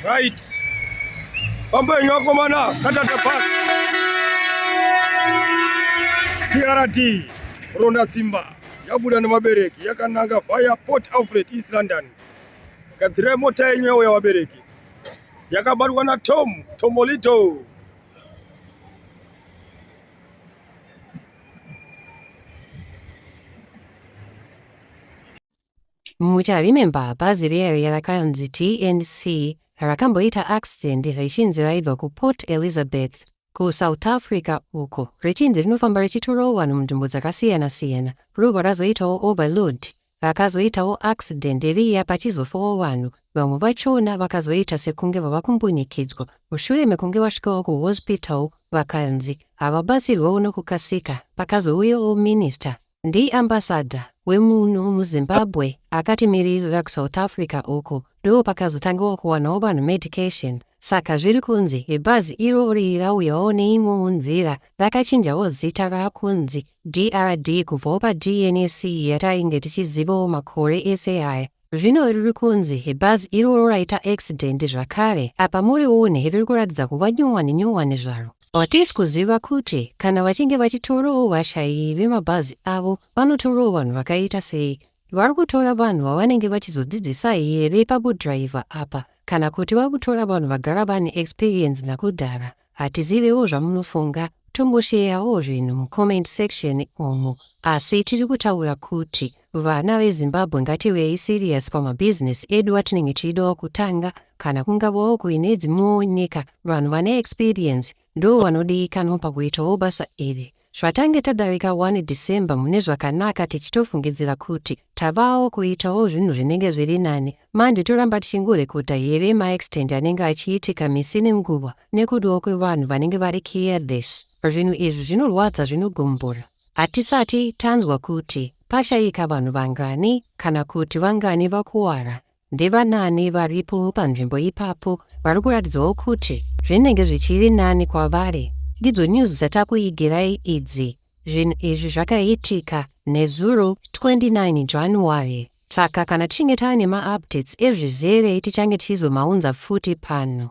Right. Pambo nyoko mana Katata Park. TRT Ronda Simba yabuda nemabereki yakananga via Port Alfred East London. Kadhire mota yenyewe ya wabereki yakabatwa na Tomolito. Mucha remember bhazi riya rakanzi TNC rakamboita accident richinziraibva ku Port Elizabeth ku South Africa uko richinzi rinofamba richitoro vanhu munzvimbo dzakasiyana-siyana robva razoitawo overload rakazoitawo accident riya pachizofawo vanhu vamwe vachona vakazoita sekunge vava kumbunikidzwa mushure mekunge vasvikawo kuhospital vakanzi havabatsirwawo nokukasika pakazouyawo minister ndiambassador wemuno muZimbabwe akatimirira kuSouth Africa uko ndo pakazotangawo kuwanawo vanhu medication saka zviri kunzi ibhazi irori rauyawo neimwewo nzira rakachinjawo zita rakunzi DRD kubvawo paDNC yatainge tichizivawo makore ese aya. Zvino riri kunzi ibhazi iroro raita accident zvakare apa murione riri kuratidza kuva nyowani zvaro. Hatisi kuziva kuti kana vachinge vachitorowo vashayi vemabhazi avo vanotorowo vanhu vakaita sei. Vari kutora vanhu vavanenge vachizodzidzisa here pabudhiraivha apa kana kuti vari kutora vanhu vagara vane experience nakudhara. Hatizivewo zvamunofunga, tombosheyawo zvinhu mucomment section umu. Asi tiri kutaura kuti vana veZimbabwe ngativei serious pamabhizinesi edu atinenge tichidawo kutanga kana kungavawo kuine dzimwewo nyika vanhu vane experience ndo vanodikanwa pakuitawo basa iri. Zvatange tadarika 1 December mune zvakanaka tichitofungidzira kuti tavawo kuitawo zvinhu zvinenge zviri nani. Manje toramba tichingorekota here maextend anenge achiitika misi nenguva nekudiwa kwevanhu vanenge vari careless. Zvinhu izvi zvinorwadza zvinogombora. Hatisati tanzwa kuti pashayika vanhu vangani kana kuti vangani vakuwara. Ndevanani varipo panzvimbo ipapo vari kuratidzawo kuti zvinenge zvichiri nani kwavari. Ndidzo news dzatakuigirai idzi. Zvinhu izvi zvakaitika nezuro 29 January. Saka kana tichinge taane maupdates ezvizere tichange tichizomaunza futi pano.